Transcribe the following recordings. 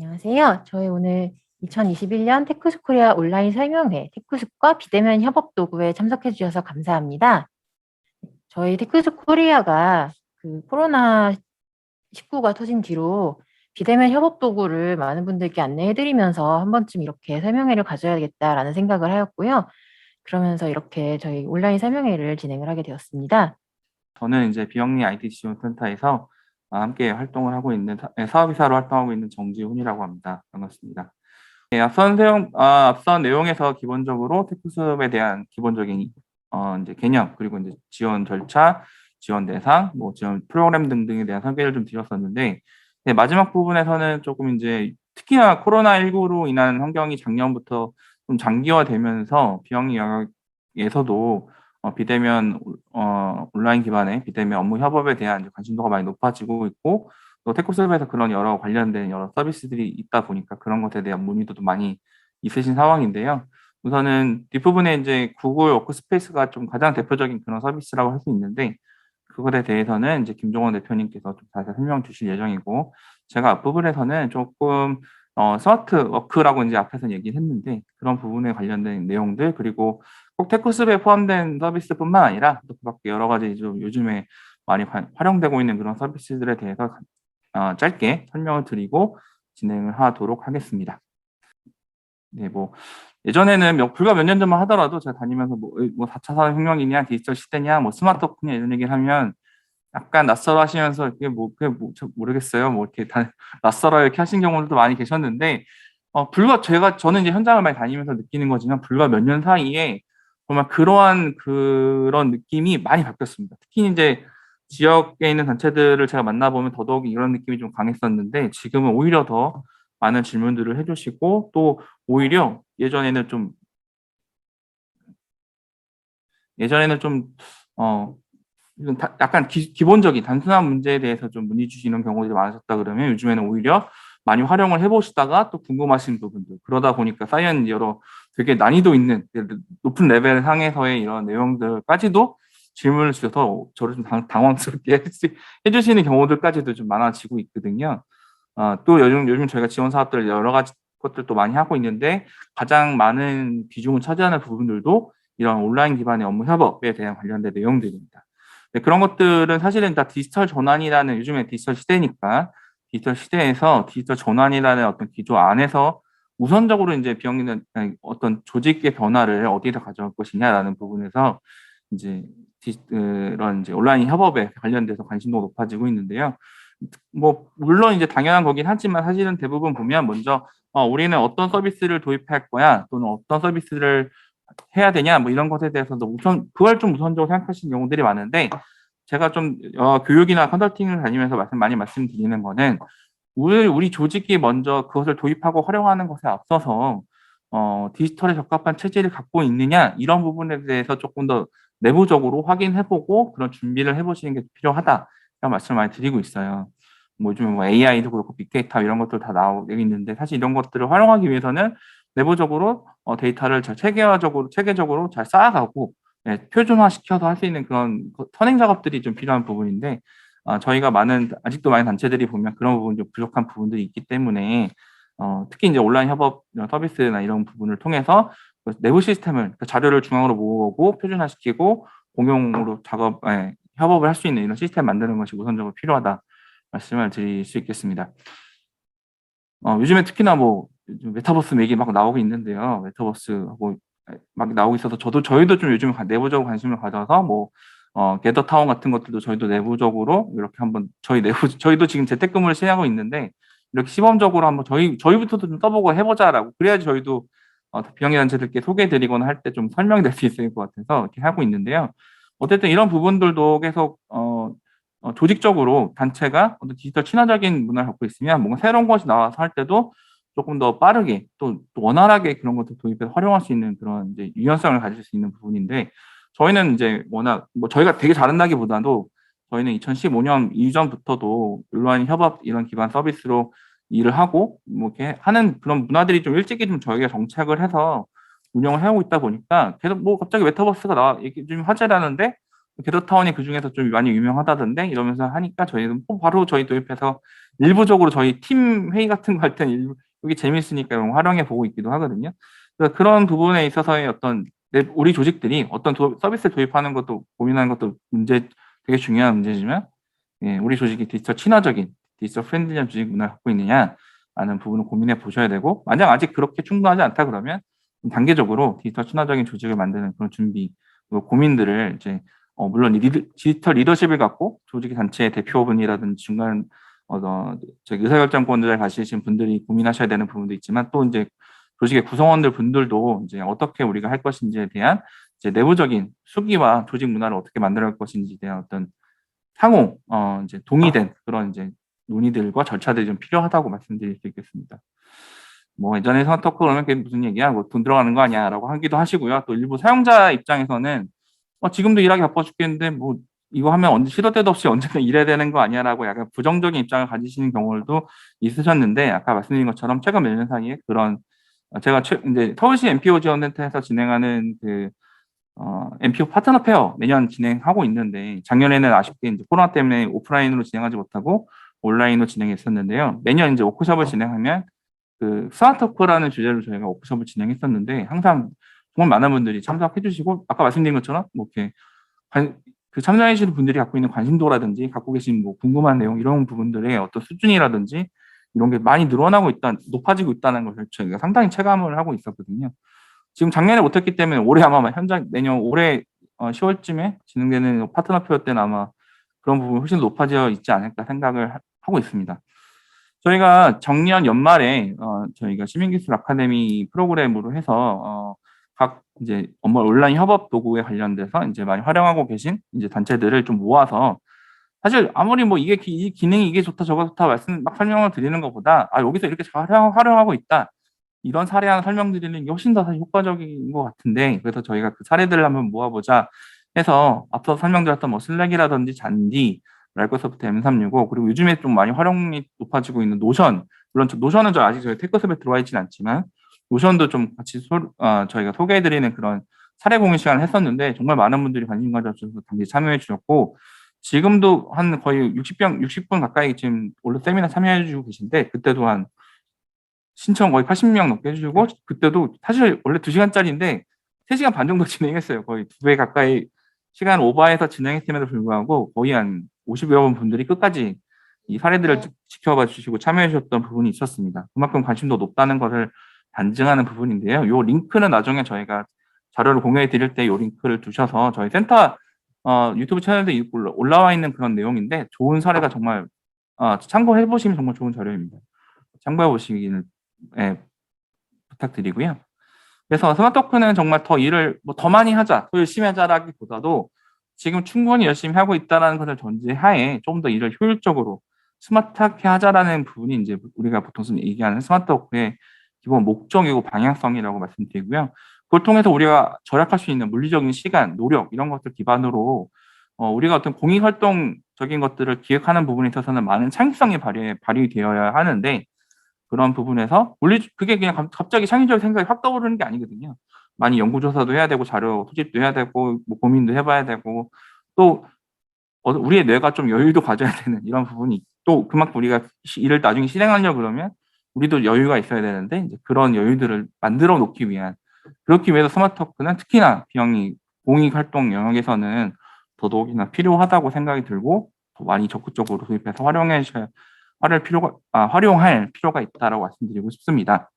안녕하세요. 저희 오늘 2021년 테크스 코리아 온라인 설명회 테크숲과 비대면 협업 도구에 참석해 주셔서 감사합니다. 저희 테크스 코리아가 그 코로나19가 터진 뒤로 비대면 협업 도구를 많은 분들께 안내해 드리면서 한 번쯤 이렇게 설명회를 가져야겠다라는 생각을 하였고요. 그러면서 이렇게 저희 온라인 설명회를 진행을 하게 되었습니다. 저는 이제 비영리 IT 지원센터에서 함께 활동을 하고 있는 사업이사로 활동하고 있는 정지훈이라고 합니다. 반갑습니다. 앞선 내용에서 기본적으로 테크수업에 대한 기본적인 이제 개념 그리고 이제 지원 절차, 지원 대상, 뭐 지원 프로그램 등등에 대한 설계를 좀 드렸었는데 마지막 부분에서는 조금 이제 특히나 코로나19로 인한 환경이 작년부터 좀 장기화되면서 비영리 영역에서도 비대면 온라인 기반의 비대면 업무 협업에 대한 관심도가 많이 높아지고 있고 또 테크수업에서 그런 여러 관련된 여러 서비스들이 있다 보니까 그런 것에 대한 문의도 좀 많이 있으신 상황인데요. 우선은 뒷부분에 이제 구글 워크스페이스가 좀 가장 대표적인 그런 서비스라고 할 수 있는데 그것에 대해서는 이제 김종원 대표님께서 좀 자세히 설명 주실 예정이고 제가 앞부분에서는 조금 스마트 워크라고 이제 앞에서 얘기를 했는데 그런 부분에 관련된 내용들 그리고 꼭 테크숲에 포함된 서비스뿐만 아니라 또 그밖에 여러 가지 좀 요즘에 많이 활용되고 있는 그런 서비스들에 대해서 짧게 설명을 드리고 진행을 하도록 하겠습니다. 네, 뭐 예전에는 불과 몇 년 전만 하더라도 제가 다니면서 뭐 4차 산업혁명이냐 디지털 시대냐 뭐 스마트워크냐 이런 얘기를 하면 약간 낯설어 하시면서 그게 저 모르겠어요. 뭐 이렇게 낯설어 이렇게 하신 경우들도 많이 계셨는데 저는 이제 현장을 많이 다니면서 느끼는 거지만 불과 몇 년 사이에 정말 그런 느낌이 많이 바뀌었습니다. 특히 이제 지역에 있는 단체들을 제가 만나보면 더더욱 이런 느낌이 좀 강했었는데 지금은 오히려 더 많은 질문들을 해주시고 또 오히려 예전에는 좀 약간 기본적인 단순한 문제에 대해서 좀 문의 주시는 경우들이 많으셨다 그러면 요즘에는 오히려 많이 활용을 해보시다가 또 궁금하신 부분들 그러다 보니까 쌓인 여러 되게 난이도 있는 높은 레벨 상에서의 이런 내용들까지도 질문을 주셔서 저를 좀 당황스럽게 해주시는 경우들까지도 좀 많아지고 있거든요. 또 요즘 저희가 지원 사업들 여러 가지 것들도 많이 하고 있는데 가장 많은 비중을 차지하는 부분들도 이런 온라인 기반의 업무 협업에 대한 관련된 내용들입니다. 네, 그런 것들은 사실은 다 디지털 전환이라는 요즘에 디지털 시대니까 디지털 시대에서 디지털 전환이라는 어떤 기조 안에서 우선적으로 이제 비영리는 어떤 조직의 변화를 어디에서 가져올 것이냐라는 부분에서 이제 그런 이제 온라인 협업에 관련돼서 관심도가 높아지고 있는데요. 뭐 물론 이제 당연한 거긴 하지만 사실은 대부분 보면 먼저 우리는 어떤 서비스를 도입할 거야 또는 어떤 서비스를 해야 되냐 뭐 이런 것에 대해서도 그걸 좀 우선적으로 생각하시는 경우들이 많은데 제가 좀 교육이나 컨설팅을 다니면서 많이 말씀드리는 거는 우리 조직이 먼저 그것을 도입하고 활용하는 것에 앞서서 디지털에 적합한 체제를 갖고 있느냐 이런 부분에 대해서 조금 더 내부적으로 확인해보고 그런 준비를 해보시는 게 필요하다 이런 말씀을 많이 드리고 있어요. 뭐 요즘에 뭐 AI도 그렇고 빅데이터 이런 것들 다 나오고 있는데 사실 이런 것들을 활용하기 위해서는 내부적으로 데이터를 잘 체계적으로 잘 쌓아가고 표준화 시켜서 할 수 있는 그런 선행 작업들이 좀 필요한 부분인데 저희가 아직도 많은 단체들이 보면 그런 부분 좀 부족한 부분들이 있기 때문에 특히 이제 온라인 협업 이런 서비스나 이런 부분을 통해서 그 내부 시스템을 그 자료를 중앙으로 모으고 표준화시키고 공용으로 협업을 할 수 있는 이런 시스템 만드는 것이 우선적으로 필요하다 말씀을 드릴 수 있겠습니다. 요즘에 특히나 뭐 메타버스 얘기 막 나오고 있는데요. 메타버스하고 막 나오고 있어서 저희도 좀 요즘 내부적으로 관심을 가져서 뭐 게더 타운 같은 것들도 저희도 내부적으로 이렇게 한번 저희도 지금 재택근무를 시행하고 있는데 이렇게 시범적으로 한번 저희부터도 좀 써보고 해보자라고 그래야지 저희도 비영리 단체들께 소개해드리거나 할 때 좀 설명이 될 수 있을 것 같아서 이렇게 하고 있는데요. 어쨌든 이런 부분들도 계속 조직적으로 단체가 어떤 디지털 친화적인 문화를 갖고 있으면 뭔가 새로운 것이 나와서 할 때도 조금 더 빠르게 또 원활하게 그런 것들 도입해서 활용할 수 있는 그런 이제 유연성을 가질 수 있는 부분인데 저희는 이제 워낙 뭐 저희가 되게 잘한다기보다도 저희는 2015년 이전부터도 온라인 협업 이런 기반 서비스로 일을 하고 뭐 이렇게 하는 그런 문화들이 좀 일찍이 좀 저희가 정착을 해서 운영을 해오고 있다 보니까 계속 뭐 갑자기 메타버스가 이게 좀 화제라는데 게더타운이 그 중에서 좀 많이 유명하다던데 이러면서 하니까 저희는 바로 저희 도입해서 일부적으로 저희 팀 회의 같은 거 할 때는 이게 재밌으니까 활용해 보고 있기도 하거든요. 그래서 그런 부분에 있어서의 어떤 우리 조직들이 어떤 서비스를 도입하는 것도 고민하는 것도 되게 중요한 문제지만 예, 우리 조직이 디지털 친화적인 디지털 프렌들리한 조직 문화를 갖고 있느냐라는 부분을 고민해 보셔야 되고 만약 아직 그렇게 충분하지 않다 그러면 단계적으로 디지털 친화적인 조직을 만드는 그런 준비 그리고 고민들을 이제 물론 디지털 리더십을 갖고 조직 단체의 대표분이라든지 중간 저기 의사결정권을 가지신 분들이 고민하셔야 되는 부분도 있지만 또 이제 조직의 구성원들 분들도 이제 어떻게 우리가 할 것인지에 대한 이제 내부적인 수기와 조직 문화를 어떻게 만들어갈 것인지에 대한 어떤 상호 이제 동의된 그런 이제 논의들과 절차들이 좀 필요하다고 말씀드릴 수 있겠습니다. 뭐 예전에 스마트워크 그러면 그게 무슨 얘기야? 뭐 돈 들어가는 거 아니야?라고 하기도 하시고요. 또 일부 사용자 입장에서는 지금도 일하기 바빠 죽겠는데 뭐 이거 하면 언제 시도 때도 없이 언제든 일해야 되는 거 아니야라고 약간 부정적인 입장을 가지시는 경우들도 있으셨는데 아까 말씀드린 것처럼 최근 몇 년 사이에 그런 제가 이제 서울시 MPO 지원센터에서 진행하는 그 MPO 파트너 페어 매년 진행하고 있는데 작년에는 아쉽게 이제 코로나 때문에 오프라인으로 진행하지 못하고 온라인으로 진행했었는데요. 매년 이제 워크숍을 진행하면 그 스마트워크라는 주제로 저희가 워크숍을 진행했었는데 항상 정말 많은 분들이 참석해 주시고 아까 말씀드린 것처럼 뭐 이렇게 그 참여해 주시는 분들이 갖고 있는 관심도라든지 갖고 계신 뭐 궁금한 내용 이런 부분들의 어떤 수준이라든지 이런 게 많이 높아지고 있다는 것을 저희가 상당히 체감을 하고 있었거든요. 지금 작년에 못했기 때문에 올해 아마 내년 올해 10월쯤에 진행되는 파트너 페어 때는 아마 그런 부분이 훨씬 높아져 있지 않을까 생각을 하고 있습니다. 저희가 작년 연말에 저희가 시민기술 아카데미 프로그램으로 해서 각 이제 온라인 협업 도구에 관련돼서 이제 많이 활용하고 계신 이제 단체들을 좀 모아서 사실 아무리 뭐 이 기능이 이게 좋다 저거 좋다 막 설명을 드리는 것보다 여기서 이렇게 잘 활용하고 있다 이런 사례 하나 설명드리는 게 훨씬 더 사실 효과적인 것 같은데 그래서 저희가 그 사례들을 한번 모아보자 해서 앞서 설명드렸던 뭐 슬랙이라든지 잔디 마이크로소프트 M365 그리고 요즘에 좀 많이 활용이 높아지고 있는 노션 물론 노션은 아직 저희 테크스업에 들어와 있지는 않지만 노션도 좀 같이 저희가 소개해드리는 그런 사례 공유 시간을 했었는데 정말 많은 분들이 관심 가져주셔서 당시 참여해 주셨고 지금도 한 거의 60분 가까이 지금 원래 세미나 참여해 주고 계신데 그때도 한 신청 거의 80명 넘게 해주시고 그때도 사실 원래 2시간짜리인데 3시간 반 정도 진행했어요. 거의 2배 가까이 시간 오버해서 진행했음에도 불구하고 거의 한 50여 분 분들이 끝까지 이 사례들을 지켜봐 주시고 참여해 주셨던 부분이 있었습니다. 그만큼 관심도 높다는 것을 반증하는 부분인데요. 이 링크는 나중에 저희가 자료를 공유해 드릴 때 이 링크를 두셔서 저희 센터 유튜브 채널에 올라와 있는 그런 내용인데 좋은 사례가 정말 참고해 보시면 정말 좋은 자료입니다. 참고해 보시기를 부탁드리고요. 그래서 스마트워크는 정말 더 일을 더 많이 하자, 더 열심히 하자라기보다도 지금 충분히 열심히 하고 있다는 것을 전제하에 좀 더 일을 효율적으로 스마트하게 하자라는 부분이 이제 우리가 보통 얘기하는 스마트워크의 기본 목적이고 방향성이라고 말씀드리고요. 그걸 통해서 우리가 절약할 수 있는 물리적인 시간, 노력 이런 것들 기반으로 우리가 어떤 공익활동적인 것들을 기획하는 부분에 있어서는 많은 창의성이 발휘되어야 하는데 그런 부분에서 그게 그냥 갑자기 창의적 생각이 확 떠오르는 게 아니거든요. 많이 연구조사도 해야 되고 자료 소집도 해야 되고 뭐 고민도 해봐야 되고 또 우리의 뇌가 좀 여유도 가져야 되는 이런 부분이 또 그만큼 우리가 일을 나중에 실행하려고 그러면 우리도 여유가 있어야 되는데 이제 그런 여유들을 만들어 놓기 위한 그렇기 위해서 스마트워크는 특히나 비영리 공익활동 영역에서는 더더욱이나 필요하다고 생각이 들고 더 많이 적극적으로 도입해서 활용할 필요가 있다라고 말씀드리고 싶습니다.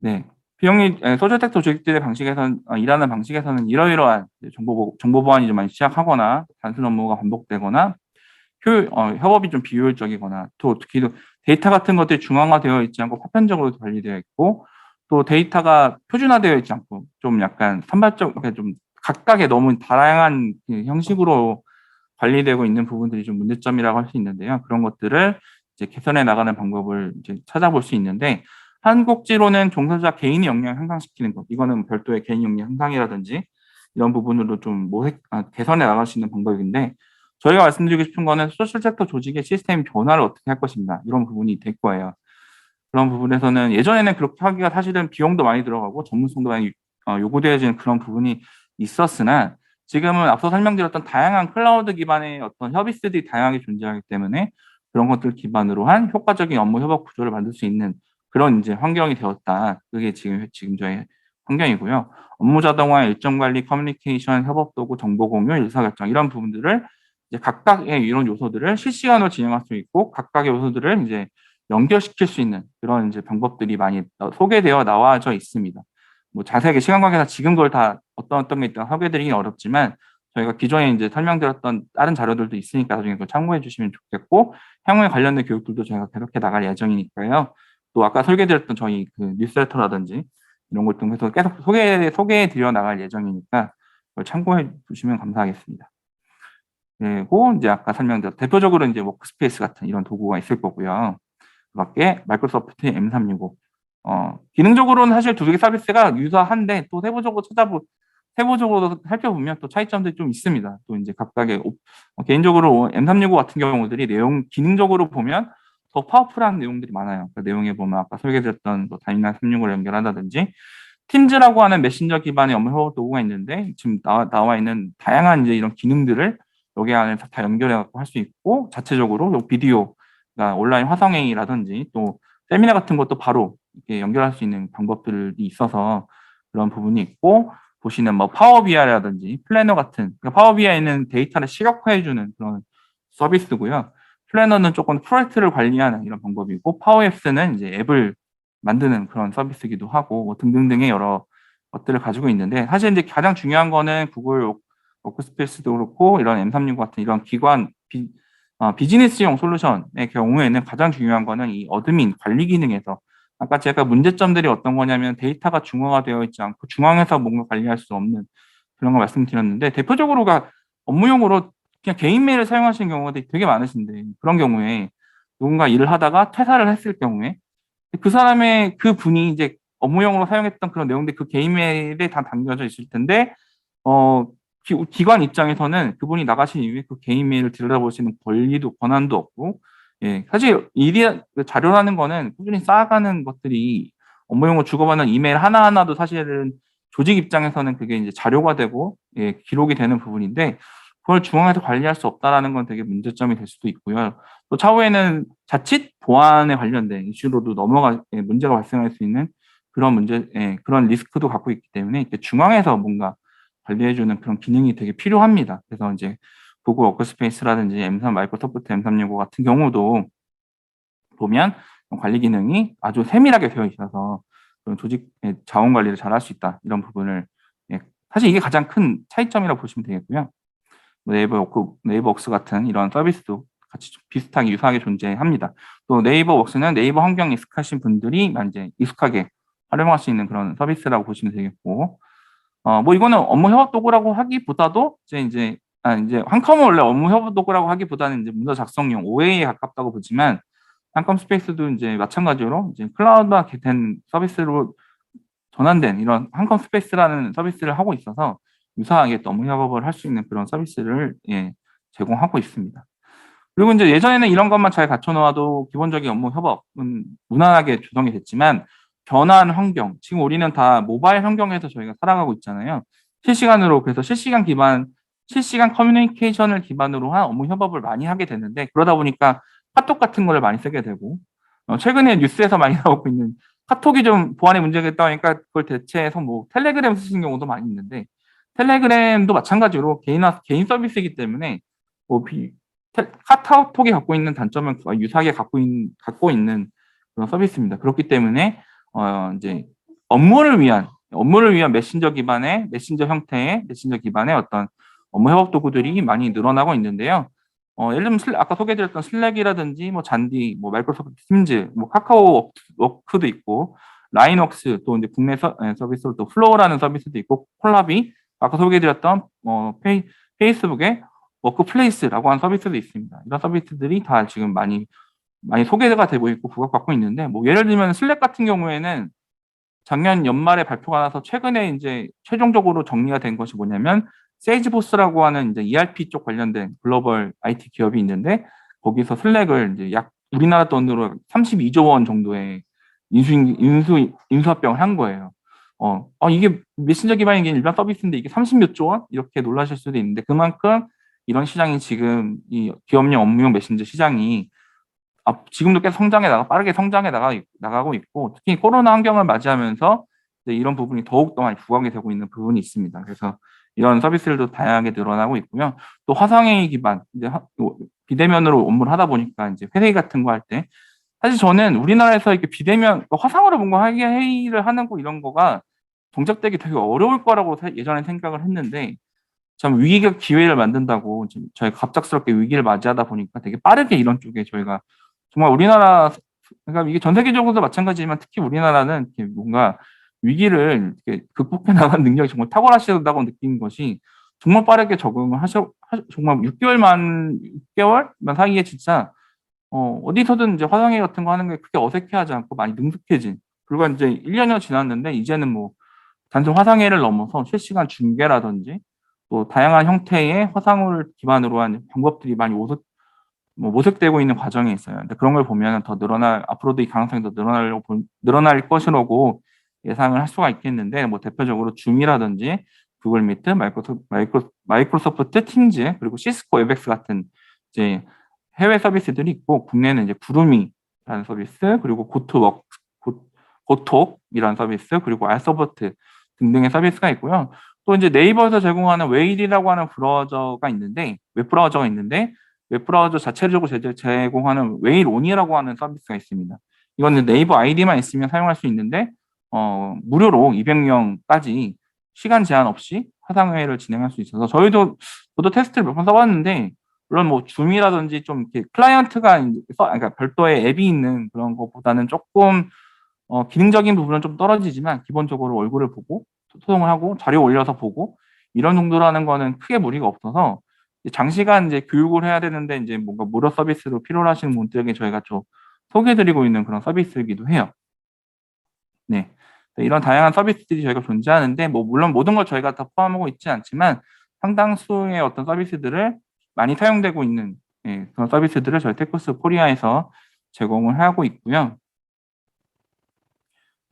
네. 소셜섹터 조직들의 방식에서는, 일하는 방식에서는 이러이러한 정보 보안이 좀 많이 취약하거나, 단순 업무가 반복되거나, 협업이 좀 비효율적이거나, 또 특히 데이터 같은 것들이 중앙화되어 있지 않고 파편적으로 관리되어 있고, 또 데이터가 표준화되어 있지 않고, 좀 약간 좀 각각의 너무 다양한 형식으로 관리되고 있는 부분들이 좀 문제점이라고 할 수 있는데요. 그런 것들을 이제 개선해 나가는 방법을 이제 찾아볼 수 있는데 한국지로는 종사자 개인의 역량을 향상시키는 것. 이거는 별도의 개인 역량 향상이라든지 이런 부분으로 좀 개선해 나갈 수 있는 방법인데 저희가 말씀드리고 싶은 거는 소셜섹터 조직의 시스템 변화를 어떻게 할 것인가 이런 부분이 될 거예요. 그런 부분에서는 예전에는 그렇게 하기가 사실은 비용도 많이 들어가고 전문성도 많이 요구되어지는 그런 부분이 있었으나 지금은 앞서 설명드렸던 다양한 클라우드 기반의 어떤 서비스들이 다양하게 존재하기 때문에 그런 것들 기반으로 한 효과적인 업무 협업 구조를 만들 수 있는 그런 이제 환경이 되었다. 그게 지금 저희 환경이고요. 업무 자동화, 일정 관리, 커뮤니케이션, 협업 도구, 정보 공유, 의사결정 이런 부분들을 이제 각각의 이런 요소들을 실시간으로 진행할 수 있고 각각의 요소들을 이제 연결시킬 수 있는 그런 이제 방법들이 많이 소개되어 나와져 있습니다. 뭐 자세하게 시간 관계상 지금 그걸 다 어떤 게 있다 소개드리긴 어렵지만 저희가 기존에 이제 설명드렸던 다른 자료들도 있으니까 나중에 그걸 참고해 주시면 좋겠고 향후에 관련된 교육들도 저희가 계속해 나갈 예정이니까요. 또 아까 소개드렸던 저희 그 뉴스레터라든지 이런 걸 통해서 계속 소개해 드려 나갈 예정이니까 그걸 참고해 주시면 감사하겠습니다. 그리고 이제 아까 설명드렸 대표적으로 이제 워크스페이스 같은 이런 도구가 있을 거고요. 그 밖에 마이크로소프트 M365 기능적으로는 사실 두 개 서비스가 유사한데 또 세부적으로 살펴보면 또 차이점들이 좀 있습니다. 또 이제 각각의 개인적으로 M365 같은 경우들이 기능적으로 보면 더 파워풀한 내용들이 많아요. 그 내용에 보면 아까 소개드렸던 뭐 다이나믹 365를 연결한다든지 팀즈라고 하는 메신저 기반의 업무 협업 도구가 있는데 지금 나와 있는 다양한 이제 이런 기능들을 여기 안에서 다 연결해 갖고 할 수 있고 자체적으로 요 비디오 그러니까 온라인 화상회의라든지 또 세미나 같은 것도 바로 이렇게 연결할 수 있는 방법들이 있어서 그런 부분이 있고 보시는 뭐 파워 BI라든지 플래너 같은 그러니까 파워 BI는 데이터를 시각화해주는 그런 서비스고요. 플래너는 조금 프로젝트를 관리하는 이런 방법이고 파워 앱스는 이제 앱을 만드는 그런 서비스이기도 하고 뭐 등등등의 여러 것들을 가지고 있는데 사실 이제 가장 중요한 거는 구글 워크스페이스도 그렇고 이런 M365 같은 이런 비즈니스용 솔루션의 경우에는 가장 중요한 거는 이 어드민 관리 기능에서 아까 제가 문제점들이 어떤 거냐면 데이터가 중앙화되어 있지 않고 중앙에서 뭔가 관리할 수 없는 그런 거 말씀드렸는데 대표적으로가 업무용으로 그냥 개인 메일을 사용하시는 경우가 되게 많으신데 그런 경우에 누군가 일을 하다가 퇴사를 했을 경우에 그 분이 이제 업무용으로 사용했던 그런 내용들 그 개인 메일에 다 담겨져 있을 텐데 어, 기관 입장에서는 그분이 나가신 이후에 그 개인 메일을 들여다보시는 권한도 없고, 예, 사실 자료라는 거는 꾸준히 쌓아가는 것들이 업무용으로 주고받는 이메일 하나하나도 사실은 조직 입장에서는 그게 이제 자료가 되고, 예, 기록이 되는 부분인데, 그걸 중앙에서 관리할 수 없다라는 건 되게 문제점이 될 수도 있고요. 또 차후에는 자칫 보안에 관련된 이슈로도 문제가 발생할 수 있는 그런 리스크도 갖고 있기 때문에 중앙에서 뭔가 관리해주는 그런 기능이 되게 필요합니다. 그래서 이제 구글 워크스페이스라든지 마이크로소프트 M365 같은 경우도 보면 관리 기능이 아주 세밀하게 되어 있어서 그런 조직의 자원 관리를 잘 할 수 있다. 이런 부분을 사실 이게 가장 큰 차이점이라고 보시면 되겠고요. 네이버 웍스 같은 이런 서비스도 같이 좀 비슷하게 유사하게 존재합니다. 또 네이버 웍스는 네이버 환경에 익숙하신 분들이 이제 익숙하게 활용할 수 있는 그런 서비스라고 보시면 되겠고, 뭐 이거는 업무 협업 도구라고 하기보다도 이제 한컴은 원래 업무 협업 도구라고 하기보다는 이제 문서 작성용 OA에 가깝다고 보지만 한컴 스페이스도 이제 마찬가지로 이제 클라우드화 된 서비스로 전환된 이런 한컴 스페이스라는 서비스를 하고 있어서 유사하게 또 업무 협업을 할 수 있는 그런 서비스를 제공하고 있습니다. 그리고 이제 예전에는 이런 것만 잘 갖춰놓아도 기본적인 업무 협업은 무난하게 조성이 됐지만 변화한 환경, 지금 우리는 다 모바일 환경에서 저희가 살아가고 있잖아요. 실시간으로 그래서 실시간 커뮤니케이션을 기반으로 한 업무 협업을 많이 하게 되는데 그러다 보니까 카톡 같은 거를 많이 쓰게 되고 최근에 뉴스에서 많이 나오고 있는 카톡이 좀 보안에 문제가 있다 보니까 그걸 대체해서 뭐 텔레그램 쓰시는 경우도 많이 있는데 텔레그램도 마찬가지로 개인 서비스이기 때문에 뭐 카카오톡이 갖고 있는 단점은 유사하게 갖고 있는 그런 서비스입니다. 그렇기 때문에 이제 업무를 위한 메신저 형태의 메신저 기반의 어떤 업무 협업 도구들이 많이 늘어나고 있는데요. 예를 들면 아까 소개드렸던 슬랙이라든지 뭐 잔디, 뭐 마이크로소프트 팀즈, 뭐 카카오 워크도 있고 라인웍스 또 이제 국내 서비스로 또 플로우라는 서비스도 있고 콜라비 아까 소개드렸던 페이스북의 워크플레이스라고 하는 서비스도 있습니다. 이런 서비스들이 다 지금 많이 소개가 되고 있고 부각받고 있는데 뭐 예를 들면 슬랙 같은 경우에는 작년 연말에 발표가 나서 최근에 이제 최종적으로 정리가 된 것이 뭐냐면 세일즈포스라고 하는 이제 ERP 쪽 관련된 글로벌 IT 기업이 있는데 거기서 슬랙을 이제 약 우리나라 돈으로 32조 원 정도의 인수합병을 한 거예요. 이게 메신저 기반인 게 일반 서비스인데 이게 30몇 조 원? 이렇게 놀라실 수도 있는데 그만큼 이런 시장이 지금 이 기업용 업무용 메신저 시장이 지금도 계속 빠르게 나가고 있고 특히 코로나 환경을 맞이하면서 이제 이런 부분이 더욱더 많이 부각이 되고 있는 부분이 있습니다. 그래서 이런 서비스들도 다양하게 늘어나고 있고요. 또 화상회의 기반, 이제 비대면으로 업무를 하다 보니까 이제 회의 같은 거 할 때 사실 저는 우리나라에서 이렇게 화상으로 뭔가 회의를 하는 거 이런 거가 정착되기 되게 어려울 거라고 예전에 생각을 했는데 참 위기가 기회를 만든다고 지금 저희가 갑작스럽게 위기를 맞이하다 보니까 되게 빠르게 이런 쪽에 저희가 정말 그러니까 이게 전 세계적으로도 마찬가지지만 특히 우리나라는 이렇게 뭔가 위기를 이렇게 극복해 나가는 능력이 정말 탁월하시다고 느낀 것이 정말 빠르게 정말 6개월만 사이에 진짜 어디서든 이제 화상회의 같은 거 하는 게 크게 어색해하지 않고 많이 능숙해진 불과 이제 1년여 지났는데 이제는 뭐 단순 화상회의를 넘어서 실시간 중계라든지 또 다양한 형태의 화상을 기반으로 한 방법들이 많이 모색되고 있는 과정에 있어요. 근데 그런 걸 보면 앞으로도 이 가능성이 더 늘어날 것이라고 예상을 할 수가 있겠는데, 뭐 대표적으로 줌이라든지 구글 미트, 마이크로소프트 팀즈, 그리고 시스코 웹엑스 같은 이제 해외 서비스들이 있고, 국내는 이제 구루미라는 서비스, 그리고 고톡이라는 서비스, 그리고 알서버트 등등의 서비스가 있고요. 또 이제 네이버에서 제공하는 웨일이라고 하는 웹브라우저가 있는데 웹브라우저 자체적으로 제공하는 웨일온이라고 하는 서비스가 있습니다. 이거는 네이버 아이디만 있으면 사용할 수 있는데 무료로 200명까지 시간 제한 없이 화상회의를 진행할 수 있어서 저도 테스트를 몇 번 써봤는데 물론 뭐 줌이라든지 좀 이렇게 그러니까 별도의 앱이 있는 그런 것보다는 조금 기능적인 부분은 좀 떨어지지만 기본적으로 얼굴을 보고 소통을 하고 자료 올려서 보고 이런 정도라는 거는 크게 무리가 없어서 장시간 이제 교육을 해야 되는데 이제 뭔가 무료 서비스로 필요로 하시는 분들에게 저희가 좀 소개해드리고 있는 그런 서비스이기도 해요. 네. 이런 다양한 서비스들이 저희가 존재하는데 뭐 물론 모든 걸 저희가 다 포함하고 있지 않지만 상당수의 어떤 서비스들을 많이 사용되고 있는 그런 서비스들을 저희 테크스 코리아에서 제공을 하고 있고요.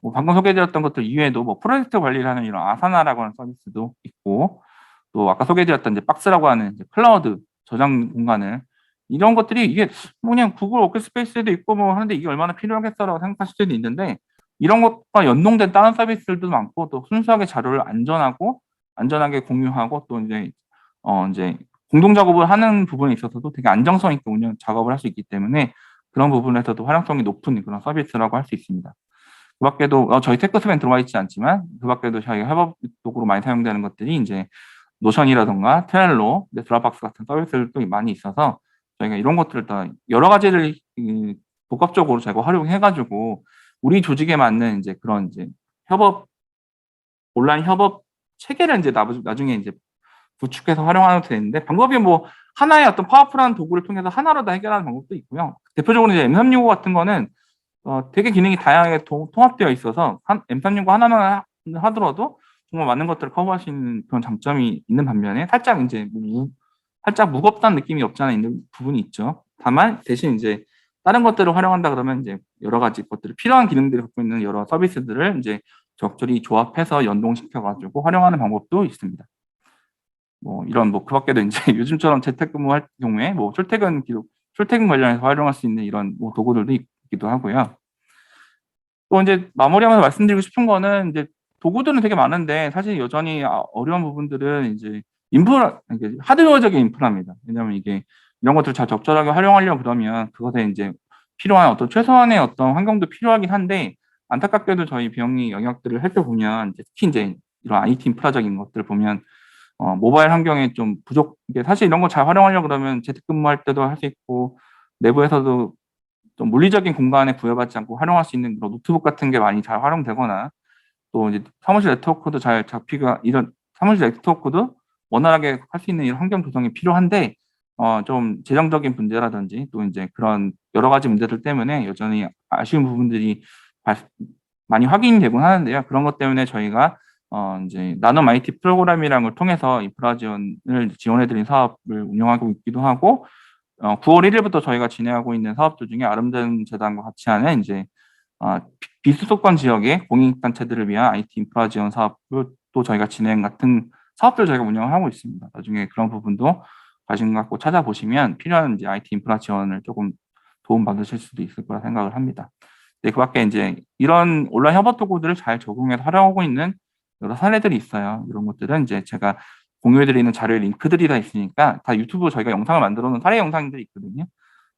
뭐 방금 소개해드렸던 것들 이외에도 뭐 프로젝트 관리를 하는 이런 아사나라고 하는 서비스도 있고 또 아까 소개해드렸던 이제 박스라고 하는 이제 클라우드 저장 공간을 이런 것들이 이게 뭐 그냥 구글 워크스페이스에도 있고 뭐 하는데 이게 얼마나 필요하겠어라고 생각하실 수도 있는데 이런 것과 연동된 다른 서비스들도 많고 또 순수하게 자료를 안전하게 공유하고 또 이제 공동 작업을 하는 부분에 있어서도 되게 안정성 있게 운영 작업을 할 수 있기 때문에 그런 부분에서도 활용성이 높은 그런 서비스라고 할 수 있습니다. 그 밖에도 저희 테크스맨 들어와 있지 않지만 그 밖에도 저희가 협업 도구로 많이 사용되는 것들이 이제 노션이라던가 트렐로, 드랍박스 같은 서비스들도 많이 있어서 저희가 이런 것들을 다 여러 가지를 복합적으로 저희가 활용해가지고 우리 조직에 맞는 이제 그런 이제 온라인 협업 체계를 이제 나중에 이제 구축해서 활용하면 되는데 방법이 뭐 하나의 어떤 파워풀한 도구를 통해서 하나로 다 해결하는 방법도 있고요. 대표적으로 이제 M365 같은 거는 되게 기능이 다양하게 통합되어 있어서 M365 하나만 하더라도 정말 많은 것들을 커버할 수 있는 그런 장점이 있는 반면에 살짝 무겁다는 느낌이 없지 않아 있는 부분이 있죠. 다만 대신 이제 다른 것들을 활용한다 그러면 이제 여러 가지 것들을 필요한 기능들을 갖고 있는 여러 서비스들을 이제 적절히 조합해서 연동시켜 가지고 활용하는 방법도 있습니다. 뭐 이런 뭐 그 밖에도 이제 요즘처럼 재택근무할 경우에 뭐 출퇴근 관련해서 활용할 수 있는 이런 뭐 도구들도 있기도 하고요. 또 이제 마무리하면서 말씀드리고 싶은 거는 이제 도구들은 되게 많은데 사실 여전히 어려운 부분들은 이제 하드웨어적인 인프라입니다. 왜냐하면 이게 이런 것들을 잘 적절하게 활용하려고 그러면 그것에 이제 필요한 어떤 최소한의 어떤 환경도 필요하긴 한데 안타깝게도 저희 비영리 영역들을 살펴보면 특히 이제 이런 IT 인프라적인 것들 보면 모바일 환경에 좀 이게 사실 이런 거 잘 활용하려고 그러면 재택근무할 때도 할 수 있고 내부에서도 좀 물리적인 공간에 부여받지 않고 활용할 수 있는 그런 노트북 같은 게 많이 잘 활용되거나 또 이제 사무실 네트워크도 원활하게 할 수 있는 이런 환경 조성이 필요한데 좀 재정적인 문제라든지 또 이제 그런 여러 가지 문제들 때문에 여전히 아쉬운 부분들이 많이 확인이 되곤 하는데요. 그런 것 때문에 저희가 이제 나눔 IT 프로그램이라는 걸 통해서 인프라 지원해드린 사업을 운영하고 있기도 하고 9월 1일부터 저희가 진행하고 있는 사업들 중에 아름다운 재단과 같이 하는 이제 비수도권 지역의 공익단체들을 위한 IT 인프라 지원 사업을 또 저희가 진행 같은 사업들 저희가 운영을 하고 있습니다. 나중에 그런 부분도 관심 갖고 찾아보시면 필요한 이제 IT 인프라 지원을 조금 도움 받으실 수도 있을 거라 생각을 합니다. 네, 그 밖에 이제 이런 온라인 협업 도구들을 잘 적용해서 활용하고 있는 여러 사례들이 있어요. 이런 것들은 이제 제가 공유해드리는 자료 링크들이 다 있으니까 다 유튜브 저희가 영상을 만들어 놓은 사례 영상들이 있거든요.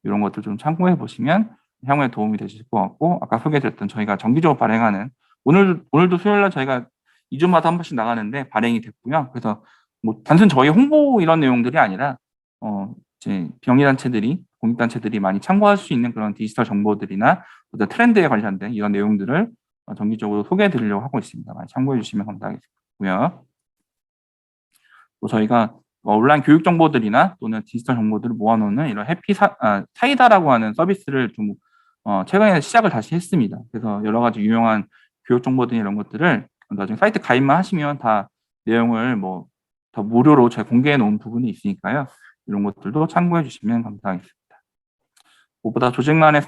이런 것들 좀 참고해 보시면 향후에 도움이 되실 것 같고, 아까 소개드렸던 저희가 정기적으로 발행하는 오늘도 수요일 날 저희가 2주마다 한 번씩 나가는데 발행이 됐고요. 그래서 뭐 단순 저희 홍보 이런 내용들이 아니라 이제 병의단체들이 공익단체들이 많이 참고할 수 있는 그런 디지털 정보들이나 어떤 트렌드에 관련된 이런 내용들을 정기적으로 소개해 드리려고 하고 있습니다. 많이 참고해 주시면 감사하겠고요. 또 저희가 온라인 교육 정보들이나 또는 디지털 정보들을 모아놓는 이런 사이다라고 하는 서비스를 좀 최근에 시작을 다시 했습니다. 그래서 여러 가지 유용한 교육 정보들 이런 것들을 나중에 사이트 가입만 하시면 다 내용을 뭐 더 무료로 제가 공개해 놓은 부분이 있으니까요. 이런 것들도 참고해 주시면 감사하겠습니다. 무엇보다 조직만의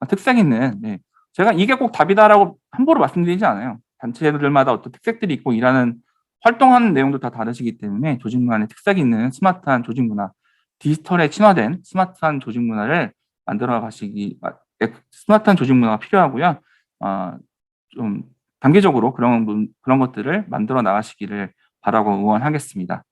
특색 있는, 네. 제가 이게 꼭 답이다라고 함부로 말씀드리지 않아요. 단체들마다 어떤 특색들이 있고 일하는 활동하는 내용도 다 다르시기 때문에 조직만의 특색 있는 스마트한 조직 문화, 디지털에 친화된 스마트한 조직 문화를 만들어 가시기, 스마트한 조직 문화가 필요하고요. 좀 단계적으로 그런 것들을 만들어 나가시기를 바라고 응원하겠습니다.